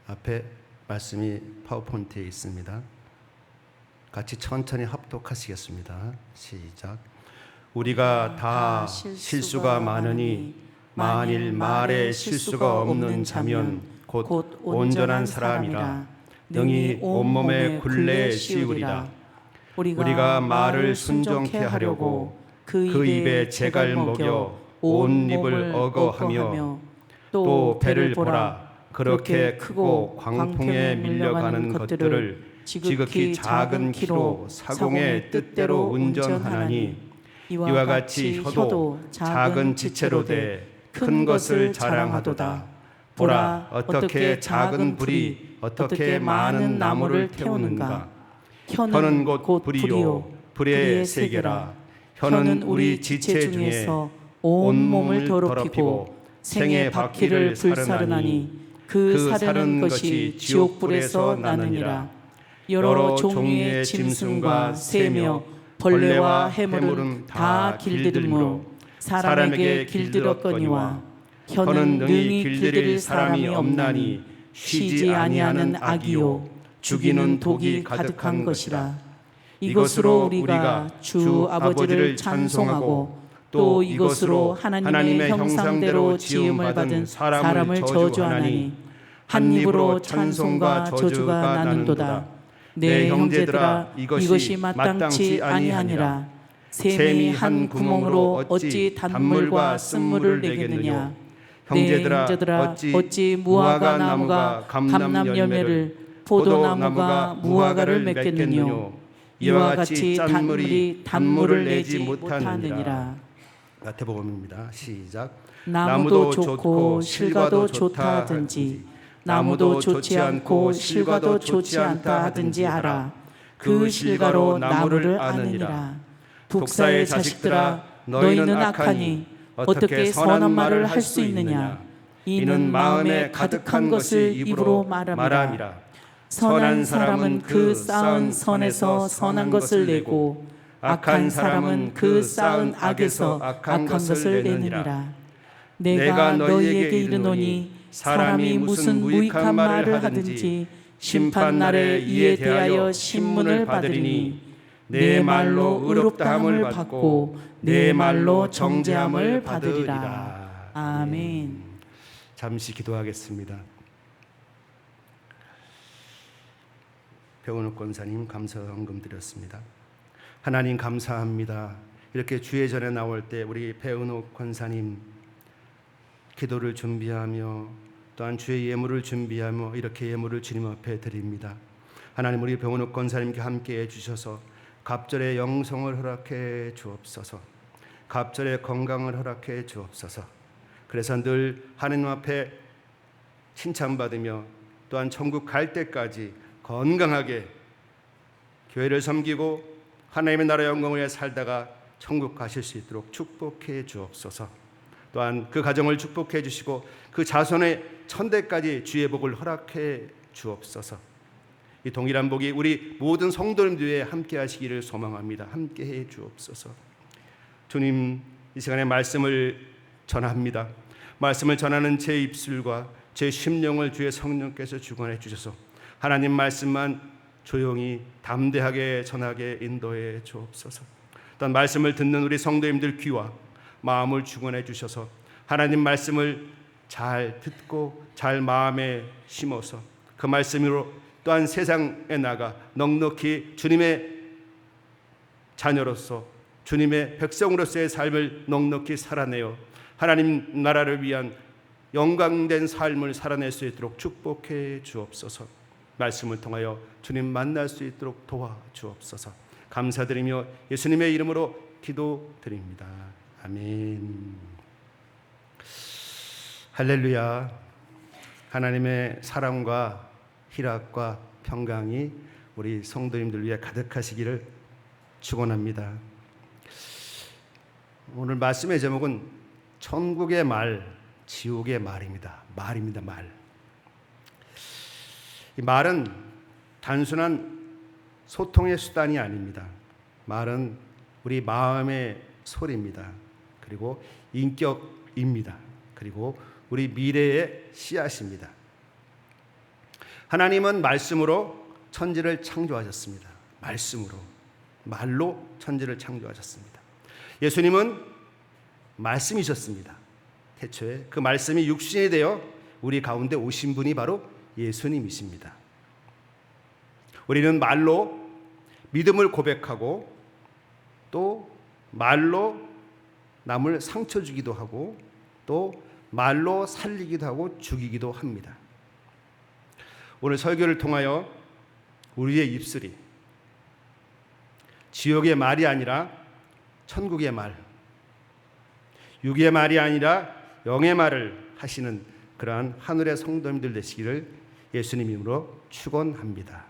앞에 말씀이 파워포인트에 있습니다. 같이 천천히 합독하시겠습니다. 시작. 우리가 다 실수가 많으니 만일 말에 실수가 없는 자면 곧 온전한 사람이라 능히 온몸에 굴레 씌우리라. 우리가 말을 순종케 하려고 그 입에 재갈 먹여 온 입을 어거하며 또 배를 보라. 그렇게 크고 광풍에 밀려가는 것들을 지극히 작은 키로 사공의 뜻대로 운전하나니 이와 같이 혀도 작은 지체로 돼 큰 것을 자랑하도다. 보라, 어떻게 작은 불이 어떻게 많은 나무를 태우는가. 혀는 곧 불이요 불의 세계라. 혀는 우리 지체 중에서 온 몸을 더럽히고 생의 바퀴를 불사르나니 그 사르는 것이 지옥불에서 나느니라. 여러 종류의 짐승과 새며 벌레와 해물은 다 길들이므로 사람에게 길들었거니와 혀는 능히 길들일 사람이 없나니 쉬지 아니하는 악이요 죽이는 독이 가득한 것이라. 이것으로 우리가 주 아버지를 찬송하고 또 이것으로 하나님의 형상대로 지음을 받은 사람을 저주하나니 한 입으로 찬송과 저주가 나는도다. 내 형제들아, 이것이 마땅치 아니하니라. 샘이 한 구멍으로 어찌 단물과 쓴물을 내겠느냐. 형제들아, 어찌 무화과 나무가 감람 열매를 포도나무가 무화과를 맺겠느냐. 이와 같이 단물이 단물을 내지 못하느니라. 마태복음입니다. 시작. 나무도 좋고 실과도 좋다 하든지 나무도 좋지 않고 실과도 좋지 않다 하든지 알아. 그 실과로 나무를 아느니라. 독사의 자식들아, 너희는 악하니 어떻게 선한 말을 할 수 있느냐. 이는 마음에 가득한 것을 입으로 말함이라. 선한 사람은 그 쌓은 선에서 선한 것을 내고 악한 사람은 그 쌓은 악에서 악한 것을 내느니라. 내가 너희에게 이르노니 사람이 무슨 무익한 말을 하든지 심판날에 이에 대하여 신문을 받으리니 내 말로 의롭다함을 받고 내 말로 정죄함을 받으리라. 아멘. 잠시 기도하겠습니다. 배은옥 권사님 감사헌금 드렸습니다. 하나님 감사합니다. 이렇게 주의 전에 나올 때 우리 배은옥 권사님 기도를 준비하며 또한 주의 예물을 준비하며 이렇게 예물을 주님 앞에 드립니다. 하나님, 우리 배은옥 권사님께 함께해 주셔서 갑절의 영성을 허락해 주옵소서. 갑절의 건강을 허락해 주옵소서. 그래서 늘 하나님 앞에 칭찬받으며 또한 천국 갈 때까지 건강하게 교회를 섬기고 하나님의 나라 영광을 위해 살다가 천국 가실 수 있도록 축복해 주옵소서. 또한 그 가정을 축복해 주시고 그 자손의 천대까지 주의 복을 허락해 주옵소서. 이 동일한 복이 우리 모든 성도님들에 함께 하시기를 소망합니다. 함께 해 주옵소서. 주님, 이 시간에 말씀을 전합니다. 말씀을 전하는 제 입술과 제 심령을 주의 성령께서 주관해 주셔서 하나님 말씀만 조용히 담대하게 전하게 인도해 주옵소서. 또한 말씀을 듣는 우리 성도님들 귀와 마음을 주관해 주셔서 하나님 말씀을 잘 듣고 잘 마음에 심어서 그 말씀으로 또한 세상에 나가 넉넉히 주님의 자녀로서 주님의 백성으로서의 삶을 넉넉히 살아내어 하나님 나라를 위한 영광된 삶을 살아낼 수 있도록 축복해 주옵소서. 말씀을 통하여 주님 만날 수 있도록 도와주옵소서. 감사드리며 예수님의 이름으로 기도드립니다. 아멘. 할렐루야. 하나님의 사랑과 희락과 평강이 우리 성도님들 위해 가득하시기를 축원합니다. 오늘 말씀의 제목은 천국의 말, 지옥의 말입니다. 말입니다. 말. 이 말은 단순한 소통의 수단이 아닙니다. 말은 우리 마음의 소리입니다. 그리고 인격입니다. 그리고 우리 미래의 씨앗입니다. 하나님은 말씀으로 천지를 창조하셨습니다. 말씀으로, 말로 천지를 창조하셨습니다. 예수님은 말씀이셨습니다. 태초에 그 말씀이 육신이 되어 우리 가운데 오신 분이 바로 예수님이십니다. 우리는 말로 믿음을 고백하고 또 말로 남을 상처 주기도 하고 또 말로 살리기도 하고 죽이기도 합니다. 오늘 설교를 통하여 우리의 입술이 지옥의 말이 아니라 천국의 말, 육의 말이 아니라 영의 말을 하시는 그러한 하늘의 성도님들 되시기를 예수님 이름으로 축원합니다.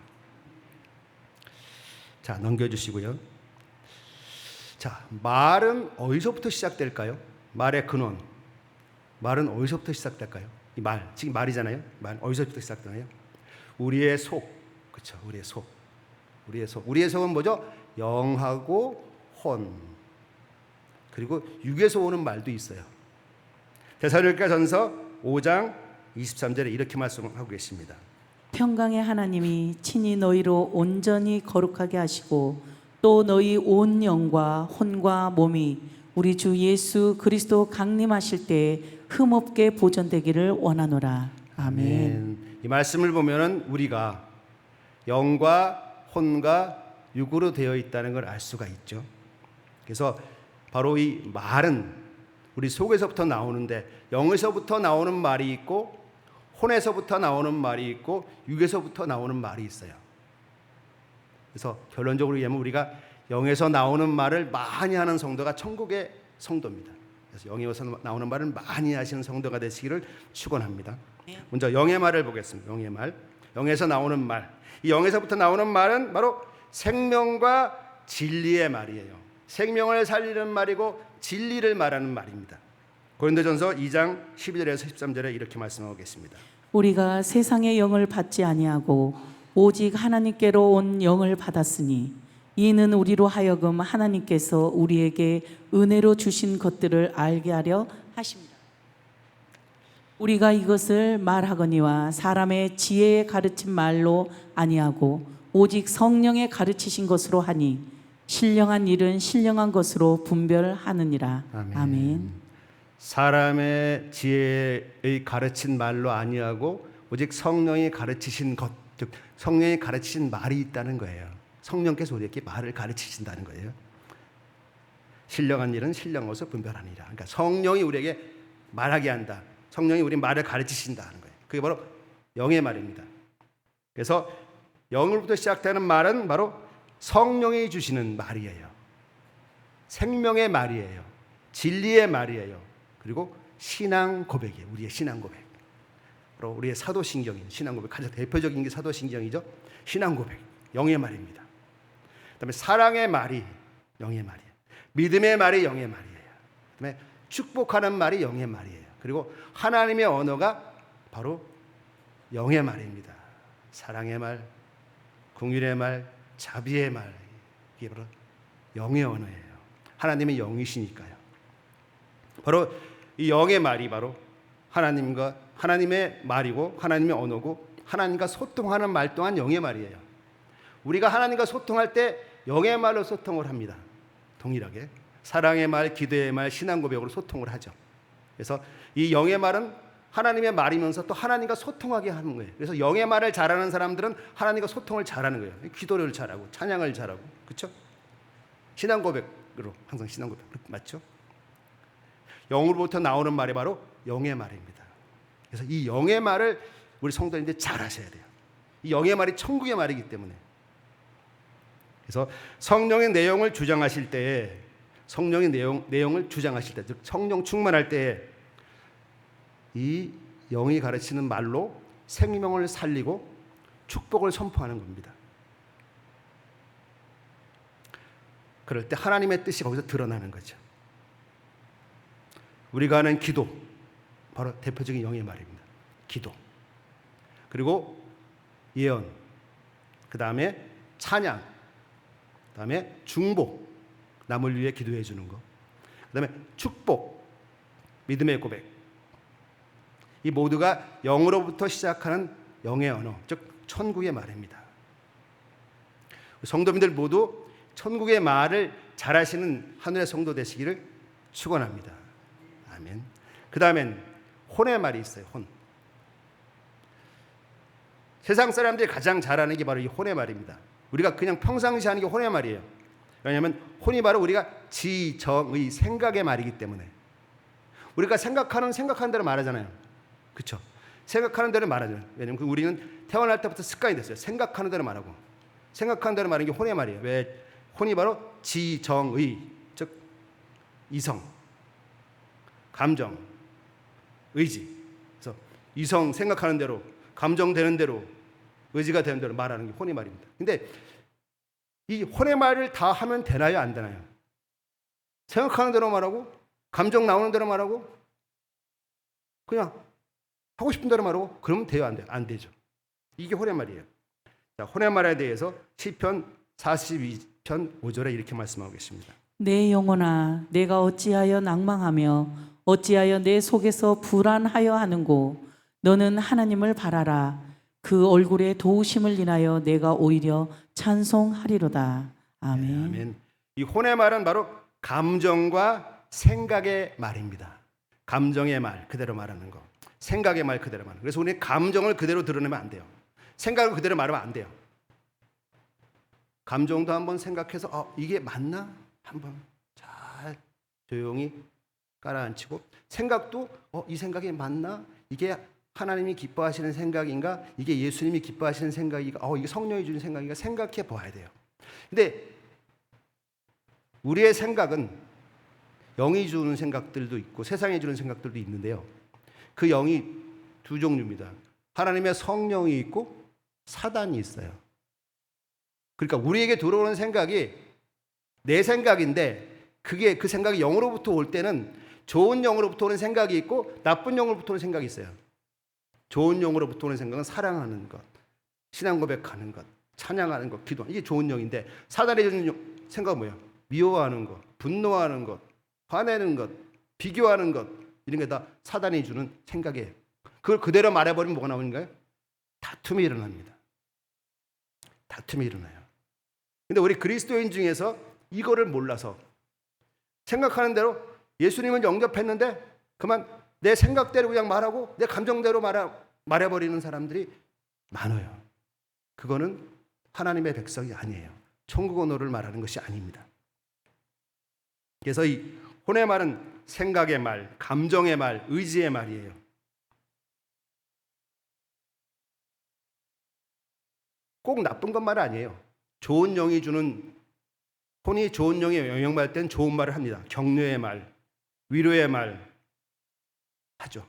자, 넘겨주시고요. 자, 말은 어디서부터 시작될까요? 말의 근원. 말은 어디서부터 시작될까요? 이 말, 지금 말이잖아요. 말 어디서부터 시작되나요? 우리의 속, 그렇죠? 우리의 속, 우리의 속. 우리의 속은 뭐죠? 영하고 혼. 그리고 육에서 오는 말도 있어요. 데살로니가전서 5장 23절에 이렇게 말씀하고 계십니다. 평강의 하나님이 친히 너희로 온전히 거룩하게 하시고 또 너희 온 영과 혼과 몸이 우리 주 예수 그리스도 강림하실 때에 흠없게 보존되기를 원하노라. 아멘. 이 말씀을 보면은 우리가 영과 혼과 육으로 되어 있다는 걸 알 수가 있죠. 그래서 바로 이 말은 우리 속에서부터 나오는데 영에서부터 나오는 말이 있고 혼에서부터 나오는 말이 있고 육에서부터 나오는 말이 있어요. 그래서 결론적으로 얘기하면 우리가 영에서 나오는 말을 많이 하는 성도가 천국의 성도입니다. 그래서 영에서 나오는 말을 많이 하시는 성도가 되시기를 축원합니다. 먼저 영의 말을 보겠습니다. 영의 말, 영에서 나오는 말. 이 영에서부터 나오는 말은 바로 생명과 진리의 말이에요. 생명을 살리는 말이고 진리를 말하는 말입니다. 고린도전서 2장 12절에서 13절에 이렇게 말씀하고 계십니다. 우리가 세상의 영을 받지 아니하고 오직 하나님께로 온 영을 받았으니 이는 우리로 하여금 하나님께서 우리에게 은혜로 주신 것들을 알게 하려 하십니다. 우리가 이것을 말하거니와 사람의 지혜에 가르친 말로 아니하고 오직 성령의 가르치신 것으로 하니 신령한 일은 신령한 것으로 분별하느니라. 아멘. 아멘. 사람의 지혜의 가르친 말로 아니하고 오직 성령이 가르치신 것, 즉 성령이 가르치신 말이 있다는 거예요. 성령께서 우리에게 말을 가르치신다는 거예요. 신령한 일은 신령한 것을 분별하니라. 그러니까 성령이 우리에게 말하게 한다. 성령이 우리 말을 가르치신다는 거예요. 그게 바로 영의 말입니다. 그래서 영으로부터 시작되는 말은 바로 성령이 주시는 말이에요. 생명의 말이에요. 진리의 말이에요. 그리고 신앙 고백이에요. 우리의 신앙 고백. 바로 우리의 사도신경인 신앙 고백. 가장 대표적인 게 사도신경이죠. 신앙 고백. 영의 말입니다. 그다음에 사랑의 말이 영의 말이에요. 믿음의 말이 영의 말이에요. 그다음에 축복하는 말이 영의 말이에요. 그리고 하나님의 언어가 바로 영의 말입니다. 사랑의 말, 긍휼의 말, 자비의 말. 이게 바로 영의 언어예요. 하나님의 영이시니까요. 바로 이 영의 말이 바로 하나님과 하나님의 말이고 하나님의 언어고 하나님과 소통하는 말 또한 영의 말이에요. 우리가 하나님과 소통할 때 영의 말로 소통을 합니다. 동일하게 사랑의 말, 기도의 말, 신앙 고백으로 소통을 하죠. 그래서 이 영의 말은 하나님의 말이면서 또 하나님과 소통하게 하는 거예요. 그래서 영의 말을 잘하는 사람들은 하나님과 소통을 잘하는 거예요. 기도를 잘하고 찬양을 잘하고, 그렇죠? 신앙 고백으로 항상 신앙 고백 맞죠? 영으로부터 나오는 말이 바로 영의 말입니다. 그래서 이 영의 말을 우리 성도님들 잘 하셔야 돼요. 이 영의 말이 천국의 말이기 때문에. 그래서 성령의 내용을 주장하실 때에 성령의 내용을 주장하실 때, 즉 성령 충만할 때에 이 영이 가르치는 말로 생명을 살리고 축복을 선포하는 겁니다. 그럴 때 하나님의 뜻이 거기서 드러나는 거죠. 우리가 하는 기도, 바로 대표적인 영의 말입니다. 기도. 그리고 예언, 그 다음에 찬양, 그 다음에 중보, 남을 위해 기도해 주는 것, 그 다음에 축복, 믿음의 고백. 이 모두가 영으로부터 시작하는 영의 언어, 즉 천국의 말입니다. 성도님들 모두 천국의 말을 잘하시는 하늘의 성도 되시기를 축원합니다. 아멘. 그 다음엔 혼의 말이 있어요. 혼. 세상 사람들이 가장 잘하는 게 바로 이 혼의 말입니다. 우리가 그냥 평상시 하는 게 혼의 말이에요. 왜냐하면 혼이 바로 우리가 지정의 생각의 말이기 때문에 우리가 생각하는 대로 말하잖아요. 그렇죠? 생각하는 대로 말하잖아요. 왜냐하면 우리는 태어날 때부터 습관이 됐어요. 생각하는 대로 말하고 생각하는 대로 말하는 게 혼의 말이에요. 왜? 혼이 바로 지정의, 즉 이성, 감정, 의지. 그래서 이성 생각하는 대로, 감정되는 대로, 의지가 되는 대로 말하는 게 혼의 말입니다. 근데 이 혼의 말을 다 하면 되나요? 안 되나요? 생각하는 대로 말하고 감정 나오는 대로 말하고 그냥 하고 싶은 대로 말하고 그러면 돼요? 안 돼요? 안 되죠. 이게 혼의 말이에요. 자, 혼의 말에 대해서 시편 42편 5절에 이렇게 말씀하고 계십니다. 내 영혼아 내가 어찌하여 낭망하며 어찌하여 내 속에서 불안하여 하는고 너는 하나님을 바라라 그 얼굴의 도우심을 인하여 내가 오히려 찬송하리로다. 아멘. 네, 아멘. 이 혼의 말은 바로 감정과 생각의 말입니다. 감정의 말 그대로 말하는 거, 생각의 말 그대로 말하는 거. 그래서 우리 감정을 그대로 드러내면 안 돼요. 생각을 그대로 말하면 안 돼요. 감정도 한번 생각해서 이게 맞나? 한번 잘 조용히 깔아앉히고 생각도 이 생각이 맞나? 이게 하나님이 기뻐하시는 생각인가? 이게 예수님이 기뻐하시는 생각인가? 이게 성령이 주는 생각인가? 생각해 봐야 돼요. 근데 우리의 생각은 영이 주는 생각들도 있고 세상이 주는 생각들도 있는데요. 그 영이 두 종류입니다. 하나님의 성령이 있고 사단이 있어요. 그러니까 우리에게 들어오는 생각이 내 생각인데 그게 그 생각이 영으로부터 올 때는 좋은 영으로부터 오는 생각이 있고 나쁜 영으로부터 오는 생각이 있어요. 좋은 영으로부터 오는 생각은 사랑하는 것, 신앙 고백하는 것, 찬양하는 것, 기도하는 이게 좋은 영인데 사단이 주는 생각은 뭐예요? 미워하는 것, 분노하는 것, 화내는 것, 비교하는 것 이런 게 다 사단이 주는 생각이에요. 그걸 그대로 말해버리면 뭐가 나오는가요? 다툼이 일어납니다. 다툼이 일어나요. 근데 우리 그리스도인 중에서 이거를 몰라서 생각하는 대로 예수님을 영접했는데 그만 내 생각대로 그냥 말하고 내 감정대로 말해버리는 사람들이 많아요. 그거는 하나님의 백성이 아니에요. 천국 언어를 말하는 것이 아닙니다. 그래서 이 혼의 말은 생각의 말, 감정의 말, 의지의 말이에요. 꼭 나쁜 것만 아니에요. 좋은 영이 주는 혼이 좋은 영에 영향받을 땐 좋은 말을 합니다. 격려의 말, 위로의 말 하죠.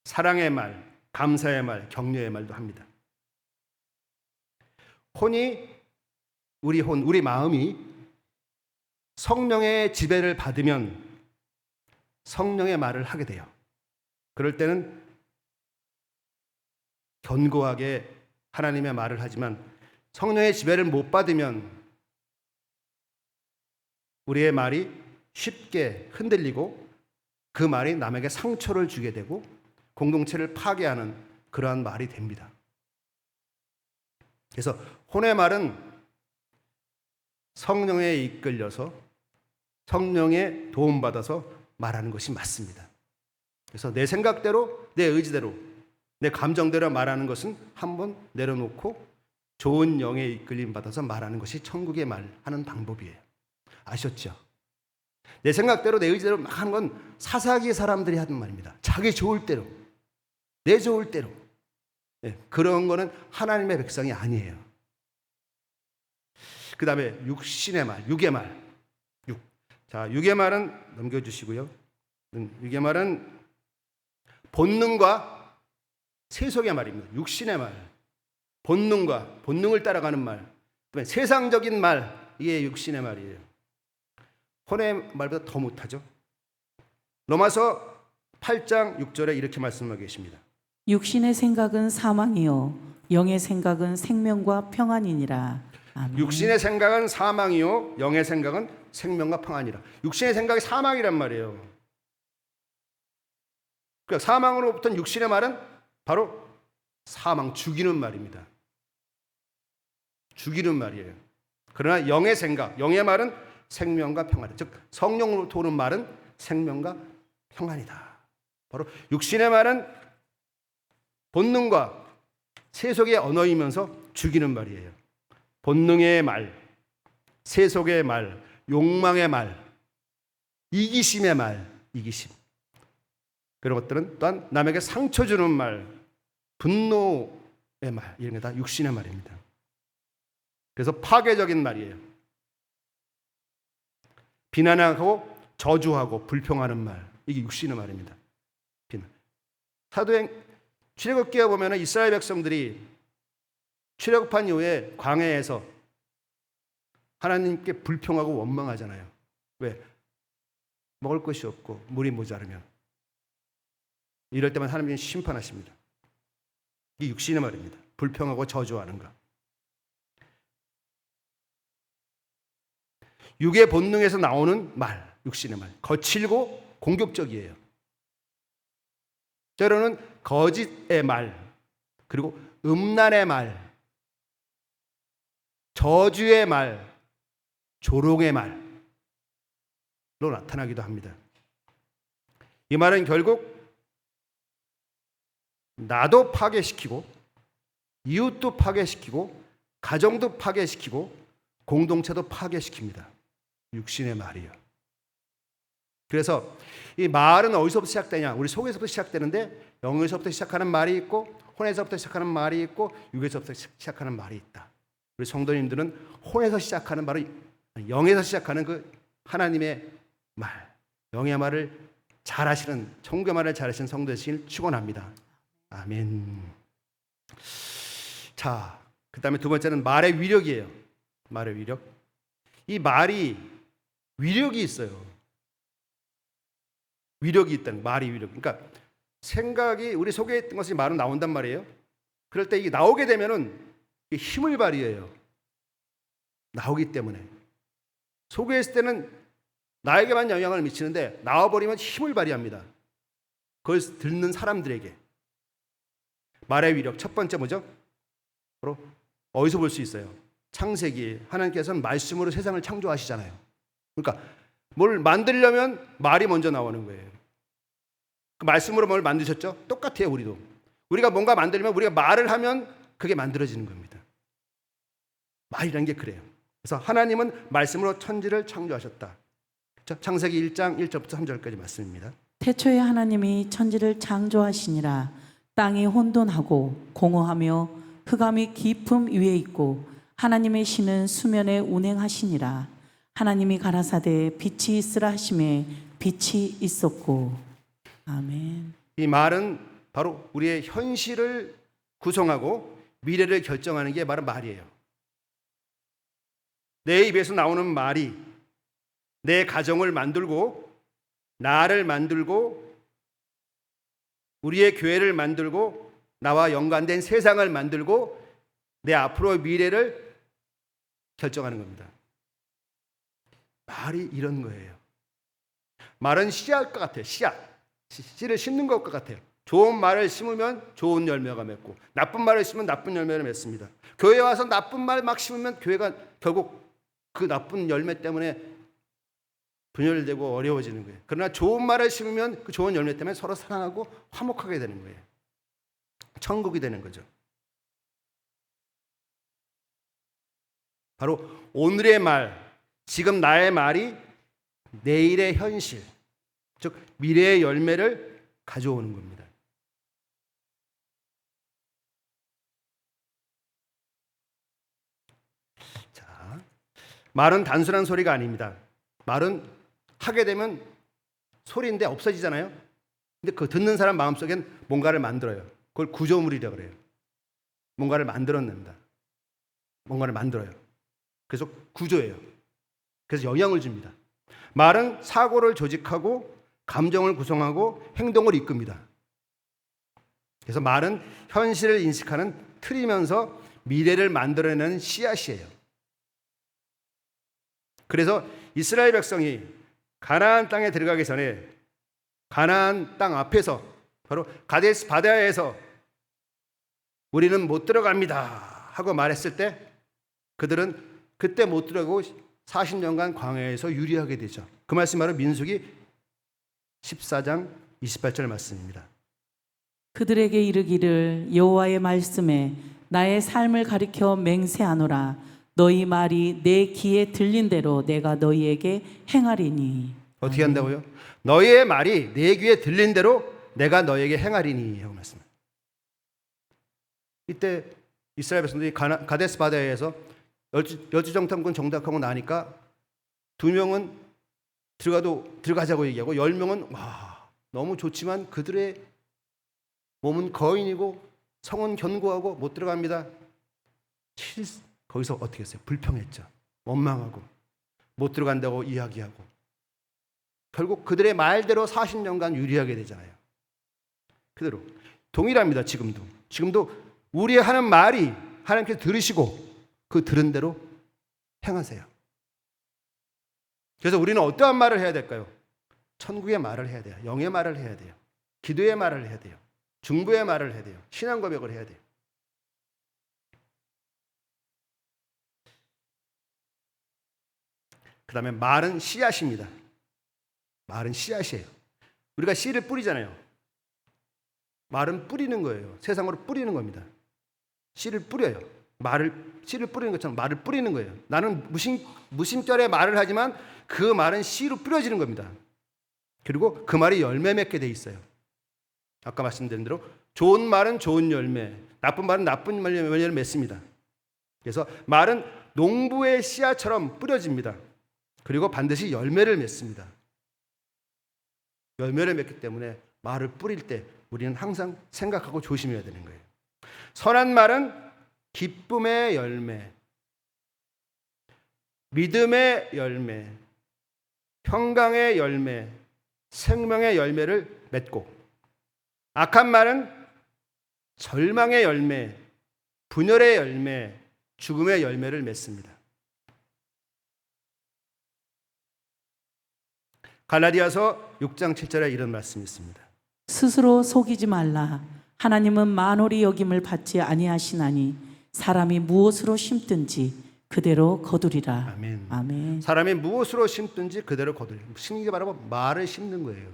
사랑의 말, 감사의 말, 격려의 말도 합니다. 우리 마음이 성령의 지배를 받으면 성령의 말을 하게 돼요. 그럴 때는 견고하게 하나님의 말을 하지만 성령의 지배를 못 받으면 우리의 말이 쉽게 흔들리고 그 말이 남에게 상처를 주게 되고 공동체를 파괴하는 그러한 말이 됩니다. 그래서 혼의 말은 성령에 이끌려서 성령의 도움받아서 말하는 것이 맞습니다. 그래서 내 생각대로 내 의지대로 내 감정대로 말하는 것은 한번 내려놓고 좋은 영에 이끌림 받아서 말하는 것이 천국의 말하는 방법이에요. 아셨죠? 내 생각대로 내 의지대로 막 하는 건 사사기의 사람들이 하는 말입니다. 자기 좋을 대로 내 좋을 대로 그런 거는 하나님의 백성이 아니에요. 그 다음에 육신의 말, 육의 말. 자, 육의 말은 넘겨주시고요. 육의 말은 본능과 세속의 말입니다. 육신의 말, 본능을 따라가는 말, 세상적인 말, 이게 육신의 말이에요. 혼의 말보다 더 못하죠. 로마서 8장 6절에 이렇게 말씀하고 계십니다. 육신의 생각은 사망이요 영의 생각은 생명과 평안이니라. 아멘. 육신의 생각은 사망이요 영의 생각은 생명과 평안이라. 육신의 생각이 사망이란 말이에요. 그러니까 사망으로부터 육신의 말은 바로 사망, 죽이는 말입니다. 죽이는 말이에요. 그러나 영의 생각, 영의 말은 생명과 평안이다. 즉 성령으로부터 오는 말은 생명과 평안이다. 바로 육신의 말은 본능과 세속의 언어이면서 죽이는 말이에요. 본능의 말, 세속의 말, 욕망의 말, 이기심의 말, 이기심. 그런 것들은 또한 남에게 상처 주는 말, 분노의 말, 이런 게 다 육신의 말입니다. 그래서 파괴적인 말이에요. 비난하고 저주하고 불평하는 말, 이게 육신의 말입니다. 사도행 출애굽기에 보면 이스라엘 백성들이 출애굽한 이후에 광야에서 하나님께 불평하고 원망하잖아요. 왜? 먹을 것이 없고 물이 모자르면. 이럴 때만 하나님이 심판하십니다. 이게 육신의 말입니다. 불평하고 저주하는 것. 육의 본능에서 나오는 말, 육신의 말. 거칠고 공격적이에요. 때로는 거짓의 말, 그리고 음란의 말, 저주의 말, 조롱의 말로 나타나기도 합니다. 이 말은 결국 나도 파괴시키고 이웃도 파괴시키고 가정도 파괴시키고 공동체도 파괴시킵니다. 육신의 말이요. 그래서 이 말은 어디서부터 시작되냐? 우리 속에서부터 시작되는데 영에서부터 시작하는 말이 있고 혼에서부터 시작하는 말이 있고 육에서부터 시작하는 말이 있다. 우리 성도님들은 혼에서 시작하는 바로 영에서 시작하는 그 하나님의 말, 영의 말을 잘하시는, 천국의 말을 잘하시는 성도 되시길 축원합니다. 아멘. 자, 그 다음에 두 번째는 말의 위력이에요. 말의 위력. 이 말이 위력이 있어요. 위력이 있다는, 말이 위력. 그러니까 생각이 우리 속에 있던 것이 말은 나온단 말이에요. 그럴 때 이게 나오게 되면은 힘을 발휘해요. 나오기 때문에. 속에 있을 때는 나에게만 영향을 미치는데 나와버리면 힘을 발휘합니다. 그걸 듣는 사람들에게. 말의 위력 첫 번째 뭐죠? 바로 어디서 볼 수 있어요? 창세기. 하나님께서는 말씀으로 세상을 창조하시잖아요. 그러니까 뭘 만들려면 말이 먼저 나오는 거예요. 그 말씀으로 뭘 만드셨죠? 똑같아요. 우리도. 우리가 뭔가 만들려면 우리가 말을 하면 그게 만들어지는 겁니다. 말이라는 게 그래요. 그래서 하나님은 말씀으로 천지를 창조하셨다. 창세기 1장 1절부터 3절까지 말씀입니다. 태초에 하나님이 천지를 창조하시니라. 땅이 혼돈하고 공허하며 흑암이 깊음 위에 있고 하나님의 신은 수면에 운행하시니라. 하나님이 가라사대 빛이 있으라 하심에 빛이 있었고. 아멘. 이 말은 바로 우리의 현실을 구성하고 미래를 결정하는 게 바로 말이에요. 내 입에서 나오는 말이 내 가정을 만들고 나를 만들고 우리의 교회를 만들고 나와 연관된 세상을 만들고 내 앞으로의 미래를 결정하는 겁니다. 말이 이런 거예요. 말은 씨앗 것 같아요. 씨를 심는 것 같아요. 좋은 말을 심으면 좋은 열매가 맺고 나쁜 말을 심으면 나쁜 열매를 맺습니다. 교회에 와서 나쁜 말 막 심으면 교회가 결국 그 나쁜 열매 때문에 분열되고 어려워지는 거예요. 그러나 좋은 말을 심으면 그 좋은 열매 때문에 서로 사랑하고 화목하게 되는 거예요. 천국이 되는 거죠. 바로 오늘의 말, 지금 나의 말이 내일의 현실, 즉 미래의 열매를 가져오는 겁니다. 자, 말은 단순한 소리가 아닙니다. 말은 하게 되면 소리인데 없어지잖아요. 근데 그 듣는 사람 마음속엔 뭔가를 만들어요. 그걸 구조물이라고 그래요. 뭔가를 만들어냅니다. 뭔가를 만들어요. 그래서 구조예요. 그래서 영향을 줍니다. 말은 사고를 조직하고 감정을 구성하고 행동을 이끕니다. 그래서 말은 현실을 인식하는 틀이면서 미래를 만들어내는 씨앗이에요. 그래서 이스라엘 백성이 가나안 땅에 들어가기 전에 가나안 땅 앞에서 바로 가데스 바네아에서 우리는 못 들어갑니다 하고 말했을 때 그들은 그때 못 들어가고 40년간 광야에서 유리하게 되죠. 그 말씀 바로 민수기 14장 28절 말씀입니다. 그들에게 이르기를 여호와의 말씀에 나의 삶을 가리켜 맹세하노라. 너희 말이 내 귀에 들린 대로 내가 너희에게 행하리니. 어떻게 한다고요? 너희의 말이 내 귀에 들린 대로 내가 너희에게 행하리니 하고 말씀합니다. 이때 이스라엘 백성들이 가데스 바네아에서 여주정탐꾼 정탁하고 나니까 2명은 들어가자고 얘기하고 10명은 와 너무 좋지만 그들의 몸은 거인이고 성은 견고하고 못 들어갑니다. 거기서 어떻게 했어요? 불평했죠. 원망하고 못 들어간다고 이야기하고 결국 그들의 말대로 40년간 유리하게 되잖아요. 그대로 동일합니다. 지금도 우리의 하는 말이 하나님께서 들으시고 그 들은 대로 행하세요. 그래서 우리는 어떠한 말을 해야 될까요? 천국의 말을 해야 돼요. 영의 말을 해야 돼요. 기도의 말을 해야 돼요. 중보의 말을 해야 돼요. 신앙 고백을 해야 돼요. 그 다음에 말은 씨앗입니다. 말은 씨앗이에요. 우리가 씨를 뿌리잖아요. 말은 뿌리는 거예요. 세상으로 뿌리는 겁니다. 씨를 뿌려요. 씨를 뿌리는 것처럼 말을 뿌리는 거예요. 나는 무심결에 말을 하지만 그 말은 씨로 뿌려지는 겁니다. 그리고 그 말이 열매 맺게 돼 있어요. 아까 말씀드린 대로 좋은 말은 좋은 열매, 나쁜 말은 나쁜 열매를 맺습니다. 그래서 말은 농부의 씨앗처럼 뿌려집니다. 그리고 반드시 열매를 맺습니다. 열매를 맺기 때문에 말을 뿌릴 때 우리는 항상 생각하고 조심해야 되는 거예요. 선한 말은 기쁨의 열매, 믿음의 열매, 평강의 열매, 생명의 열매를 맺고 악한 말은 절망의 열매, 분열의 열매, 죽음의 열매를 맺습니다. 갈라디아서 6장 7절에 이런 말씀이 있습니다. 스스로 속이지 말라. 하나님은 만홀히 여김을 받지 아니하시나니 사람이 무엇으로 심든지 그대로 거두리라. 아멘. 아멘. 사람이 무엇으로 심든지 그대로 거두리라. 심는 게 바로 말을 심는 거예요.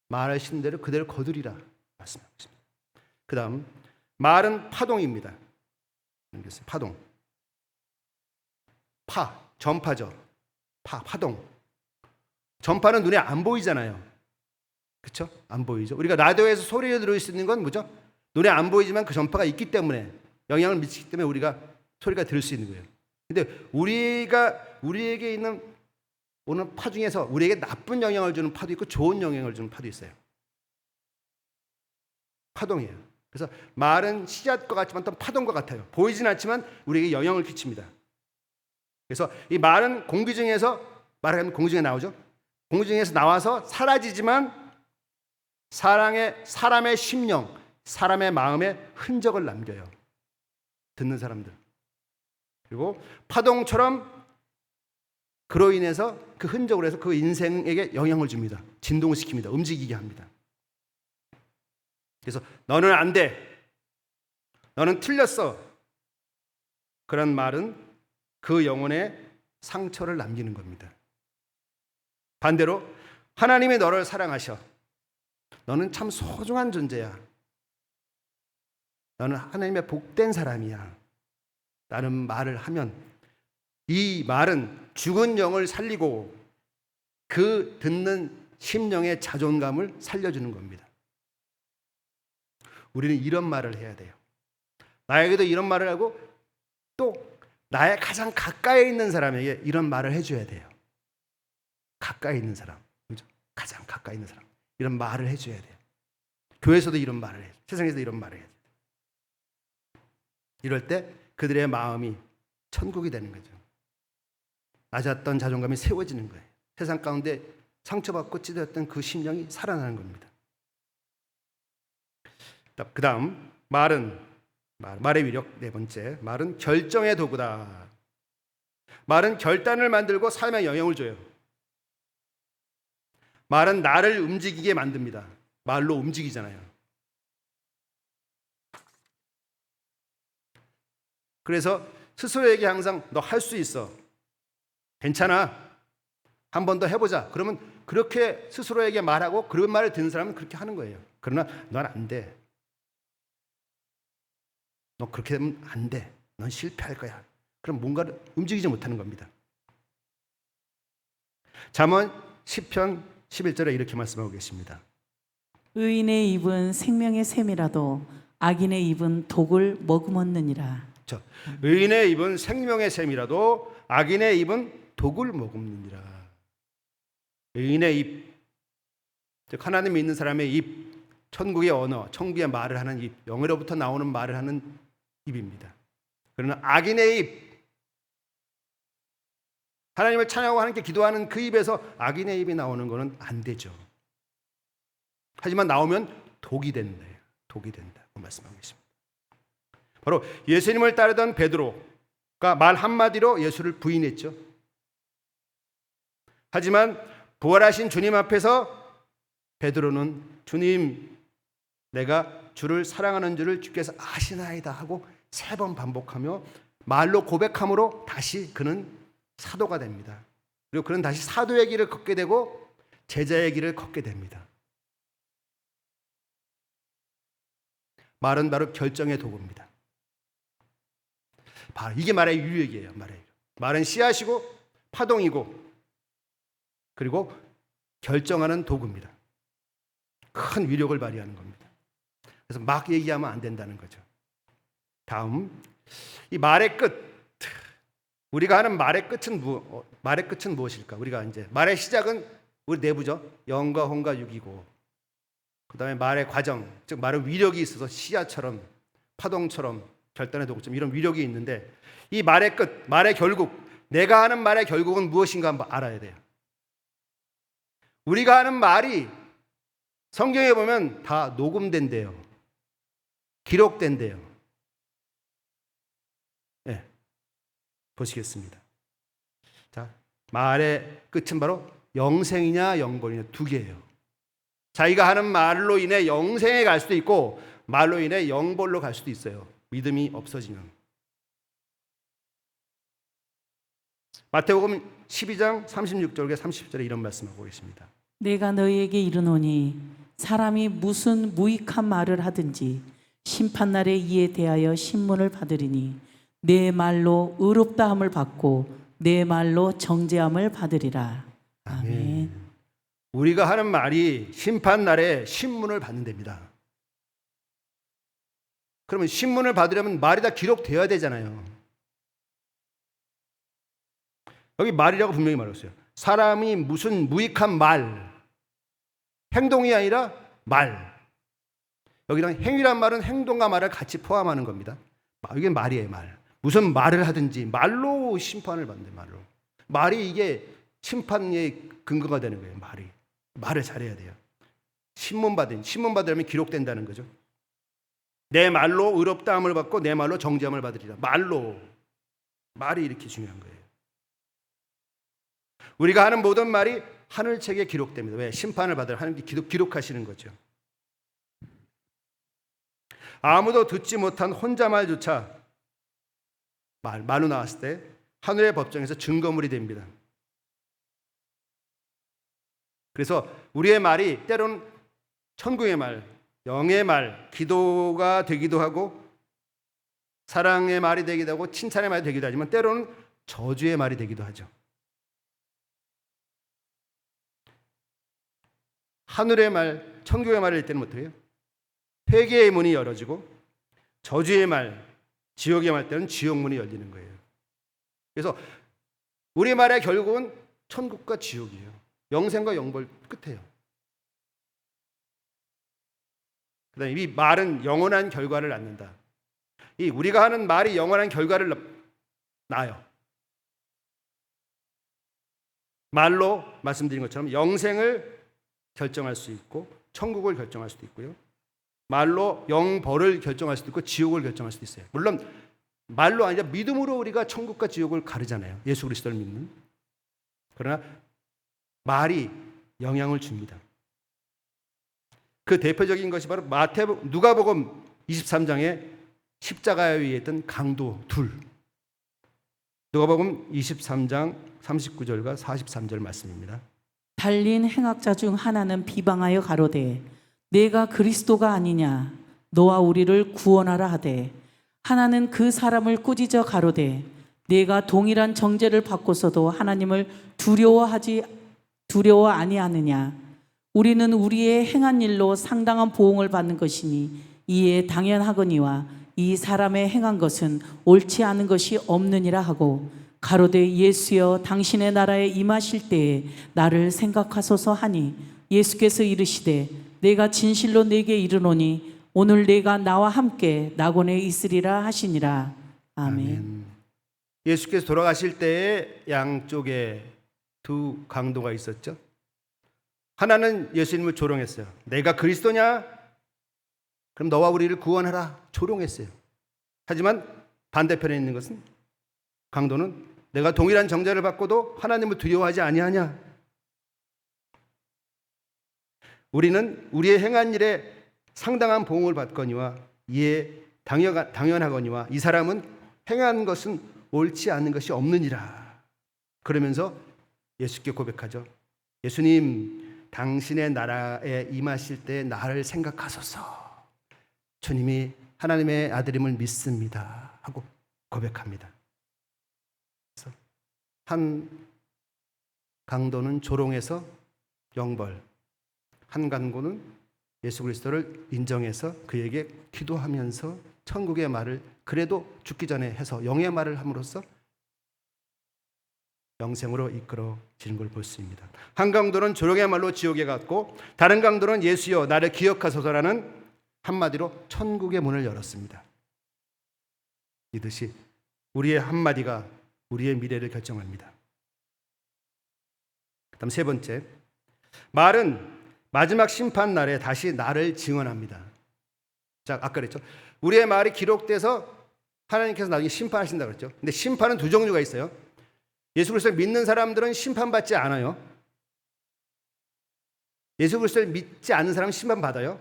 말을 심는 대로 그대로 거두리라 말씀하고 있습니다. 그 다음 말은 파동입니다. 파동. 전파죠. 파동. 전파는 눈에 안 보이잖아요. 그렇죠? 안 보이죠. 우리가 라디오에서 소리를 들을 수 있는 건 뭐죠? 눈에 안 보이지만 그 전파가 있기 때문에 영향을 미치기 때문에 우리가 소리가 들을 수 있는 거예요. 근데 우리에게 있는 오는 파 중에서 우리에게 나쁜 영향을 주는 파도 있고 좋은 영향을 주는 파도 있어요. 파동이에요. 그래서 말은 씨앗과 같지만 또 파동과 같아요. 보이진 않지만 우리에게 영향을 끼칩니다. 그래서 이 말은 공기 중에서 말하면 공기 중에 나오죠. 공기 중에서 나와서 사라지지만 사람의 심령, 사람의 마음에 흔적을 남겨요. 듣는 사람들. 그리고 파동처럼 그로 인해서 그 흔적으로 해서 그 인생에게 영향을 줍니다. 진동을 시킵니다. 움직이게 합니다. 그래서 너는 안 돼. 너는 틀렸어. 그런 말은 그 영혼에 상처를 남기는 겁니다. 반대로 하나님이 너를 사랑하셔. 너는 참 소중한 존재야. 너는 하나님의 복된 사람이야. 라는 말을 하면 이 말은 죽은 영을 살리고 그 듣는 심령의 자존감을 살려주는 겁니다. 우리는 이런 말을 해야 돼요. 나에게도 이런 말을 하고 또 나의 가장 가까이 있는 사람에게 이런 말을 해줘야 돼요. 가까이 있는 사람, 그렇죠? 가장 가까이 있는 사람 이런 말을 해줘야 돼요. 교회에서도 이런 말을 해요. 세상에서도 이런 말을 해요. 이럴 때 그들의 마음이 천국이 되는 거죠. 낮았던 자존감이 세워지는 거예요. 세상 가운데 상처받고 찢어졌던 그 심령이 살아나는 겁니다. 그 다음 말의 위력 네 번째, 말은 결정의 도구다. 말은 결단을 만들고 삶에 영향을 줘요. 말은 나를 움직이게 만듭니다. 말로 움직이잖아요. 그래서 스스로에게 항상 너 할 수 있어. 괜찮아. 한 번 더 해보자. 그러면 그렇게 스스로에게 말하고 그런 말을 듣는 사람은 그렇게 하는 거예요. 그러나 넌 안 돼. 너 그렇게 되면 안 돼. 넌 실패할 거야. 그럼 뭔가를 움직이지 못하는 겁니다. 잠언 10편 11절에 이렇게 말씀하고 계십니다. 의인의 입은 생명의 샘이라도 악인의 입은 독을 머금었느니라. 의인의 입은 생명의 샘이라도 악인의 입은 독을 머금느니라. 의인의 입, 즉 하나님 믿는 사람의 입, 천국의 언어, 천국의 말을 하는 입, 영으로부터 나오는 말을 하는 입입니다. 그러나 악인의 입, 하나님을 찬양하고 하나님께 기도하는 그 입에서 악인의 입이 나오는 것은 안 되죠. 하지만 나오면 독이 된다. 독이 된다고 말씀하고 계십니다. 바로 예수님을 따르던 베드로가 말 한마디로 예수를 부인했죠. 하지만 부활하신 주님 앞에서 베드로는 주님, 내가 주를 사랑하는 줄을 주께서 아시나이다 하고 3번 반복하며 말로 고백함으로 다시 그는 사도가 됩니다. 그리고 그는 다시 사도의 길을 걷게 되고 제자의 길을 걷게 됩니다. 말은 바로 결정의 도구입니다. 바로 이게 말의 유력이에요. 말은 씨앗이고 파동이고 그리고 결정하는 도구입니다. 큰 위력을 발휘하는 겁니다. 그래서 막 얘기하면 안 된다는 거죠. 다음, 이 말의 끝. 우리가 하는 말의 끝은 무엇일까? 우리가 이제 말의 시작은 우리 내부죠. 영과 혼과 육이고, 그 다음에 말의 과정, 즉 말의 위력이 있어서 씨앗처럼, 파동처럼, 결단의 도구처럼 이런 위력이 있는데 이 말의 끝, 말의 결국, 내가 하는 말의 결국은 무엇인가 한번 알아야 돼요. 우리가 하는 말이 성경에 보면 다 녹음된대요. 기록된대요. 네, 보시겠습니다. 자, 말의 끝은 바로 영생이냐 영벌이냐 두 개예요. 자기가 하는 말로 인해 영생에 갈 수도 있고 말로 인해 영벌로 갈 수도 있어요. 믿음이 없어지면. 마태복음 12장 36절에 30절에 이런 말씀하고 계십니다. 내가 너희에게 이르노니 사람이 무슨 무익한 말을 하든지 심판날에 이에 대하여 신문을 받으리니 내 말로 의롭다함을 받고 내 말로 정죄함을 받으리라. 아멘. 우리가 하는 말이 심판날에 신문을 받는답니다. 그러면 신문을 받으려면 말이 다 기록되어야 되잖아요. 여기 말이라고 분명히 말했어요. 사람이 무슨 무익한 말, 행동이 아니라 말. 여기는 행위란 말은 행동과 말을 같이 포함하는 겁니다. 이게 말이에요, 말. 무슨 말을 하든지 말로 심판을 받는데 말로. 말이 이게 심판의 근거가 되는 거예요. 말을 잘해야 돼요. 신문 받으려면 기록된다는 거죠. 내 말로 의롭다함을 받고 내 말로 정죄함을 받으리라. 말이 이렇게 중요한 거예요. 우리가 하는 모든 말이 하늘책에 기록됩니다. 왜? 심판을 받을 하나님께 기록하시는 거죠. 아무도 듣지 못한 혼자말조차 말로 나왔을 때 하늘의 법정에서 증거물이 됩니다. 그래서 우리의 말이 때로는 천국의 말, 영의 말, 기도가 되기도 하고 사랑의 말이 되기도 하고 칭찬의 말이 되기도 하지만 때로는 저주의 말이 되기도 하죠. 하늘의 말, 천국의 말일 때는 어떻게 해요? 회개의 문이 열어지고 저주의 말, 지옥의 말 때는 지옥 문이 열리는 거예요. 그래서 우리 말의 결국은 천국과 지옥이에요. 영생과 영벌 끝이에요. 그다음에 이 말은 영원한 결과를 낳는다. 이 우리가 하는 말이 영원한 결과를 낳아요. 말로 말씀드린 것처럼 영생을 결정할 수 있고 천국을 결정할 수도 있고요. 말로 영벌을 결정할 수도 있고 지옥을 결정할 수도 있어요. 물론 말로 아니라 믿음으로 우리가 천국과 지옥을 가르잖아요. 예수 그리스도를 믿는. 그러나 말이 영향을 줍니다. 그 대표적인 것이 바로 누가복음 23장에 십자가 위에 있던 강도 둘. 누가복음 23장 39절과 43절 말씀입니다. 달린 행악자 중 하나는 비방하여 가로되 내가 그리스도가 아니냐 너와 우리를 구원하라 하되 하나는 그 사람을 꾸짖어 가로되 내가 동일한 정죄를 받고서도 하나님을 두려워 아니하느냐 우리는 우리의 행한 일로 상당한 보응을 받는 것이니 이에 당연하거니와 이 사람의 행한 것은 옳지 않은 것이 없느니라 하고 가로되 예수여 당신의 나라에 임하실 때에 나를 생각하소서 하니 예수께서 이르시되 내가 진실로 내게 이르노니 오늘 내가 나와 함께 낙원에 있으리라 하시니라. 아멘. 예수께서 돌아가실 때에 양쪽에 두 강도가 있었죠. 하나는 예수님을 조롱했어요. 내가 그리스도냐? 그럼 너와 우리를 구원하라. 조롱했어요. 하지만 반대편에 있는 것은 강도는 내가 동일한 정죄를 받고도 하나님을 두려워하지 아니하냐? 우리는 우리의 행한 일에 상당한 보응을 받거니와 이에 당연하거니와 이 사람은 행한 것은 옳지 않은 것이 없느니라. 그러면서 예수께 고백하죠. 예수님, 당신의 나라에 임하실 때 나를 생각하소서. 주님이 하나님의 아들임을 믿습니다 하고 고백합니다. 그래서 한 강도는 조롱해서 영벌, 한 강도는 예수 그리스도를 인정해서 그에게 기도하면서 천국의 말을 그래도 죽기 전에 해서 영의 말을 함으로써 영생으로 이끌어지는 걸 볼 수 있습니다. 한 강도는 조롱의 말로 지옥에 갔고 다른 강도는 예수여 나를 기억하소서라는 한마디로 천국의 문을 열었습니다. 이듯이 우리의 한마디가 우리의 미래를 결정합니다. 그다음 세 번째, 말은 마지막 심판 날에 다시 나를 증언합니다. 자, 아까 그랬죠. 우리의 말이 기록돼서 하나님께서 나중에 심판하신다고 그랬죠. 근데 심판은 두 종류가 있어요. 예수 그리스도를 믿는 사람들은 심판받지 않아요. 예수 그리스도를 믿지 않는 사람은 심판받아요.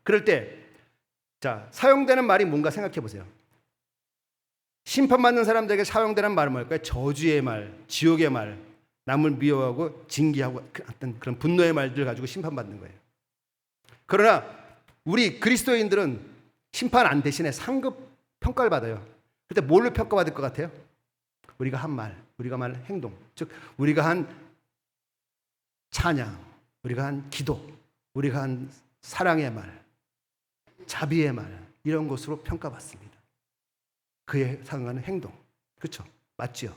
그럴 때 자, 사용되는 말이 뭔가 생각해 보세요. 심판받는 사람들에게 사용되는 말은 뭘까요? 저주의 말, 지옥의 말, 남을 미워하고 징계하고 어떤 그런 분노의 말들 가지고 심판받는 거예요. 그러나 우리 그리스도인들은 심판 안 대신에 상급 평가를 받아요. 그때 뭘로 평가받을 것 같아요? 우리가 한 말, 우리가 말 행동, 즉 우리가 한 찬양, 우리가 한 기도, 우리가 한 사랑의 말, 자비의 말, 이런 것으로 평가받습니다. 그에 상응하는 행동, 그렇죠? 맞지요?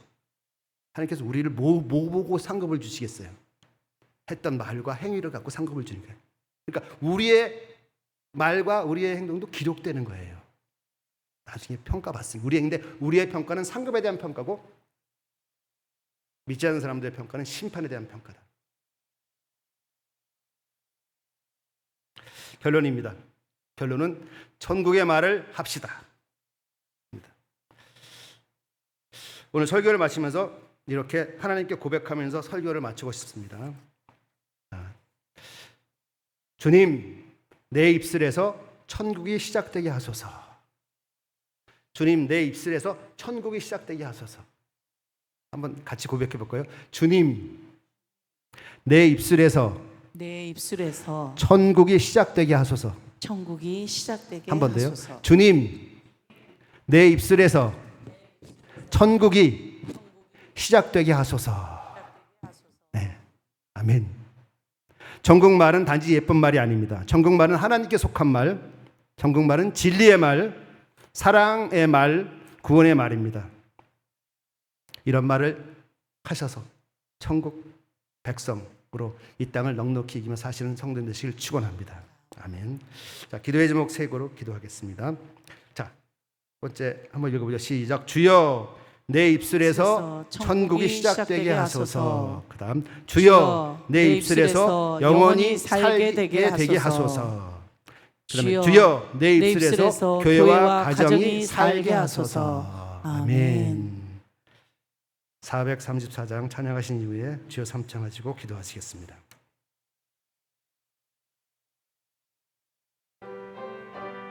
하나님께서 우리를 뭐 보고 상급을 주시겠어요? 했던 말과 행위를 갖고 상급을 주는 거예요. 그러니까 우리의 말과 우리의 행동도 기록되는 거예요. 나중에 평가받습니다. 우리의 평가는 상급에 대한 평가고 믿지 않는 사람들의 평가는 심판에 대한 평가다. 결론입니다. 결론은 천국의 말을 합시다. 오늘 설교를 마치면서 이렇게 하나님께 고백하면서 설교를 마치고 싶습니다. 주님, 내 입술에서 천국이 시작되게 하소서. 주님, 내 입술에서 천국이 시작되게 하소서. 한번 같이 고백해 볼까요? 주님, 내 입술에서 천국이 시작되게 하소서. 천국이 시작되게 한 번 더요. 하소서. 주님, 내 입술에서 천국이 시작되게 하소서. 네, 아멘. 천국말은 단지 예쁜 말이 아닙니다. 천국말은 하나님께 속한 말, 천국말은 진리의 말, 사랑의 말, 구원의 말입니다. 이런 말을 하셔서 천국 백성으로 이 땅을 넉넉히 이기며 사시는 성도들 되시길 축원합니다. 아멘. 자, 기도의 제목 세 개로 기도하겠습니다. 자, 번째 한번 읽어보죠. 시작. 주여, 내 입술에서 천국이 시작되게 하소서. 그 다음, 주여, 내 입술에서 영원히 살게 되게 하소서. 그다음에 주여, 내 입술에서 교회와 가정이 살게 하소서. 아멘. 434장 찬양하신 이후에 주여 삼창하시고 기도하시겠습니다.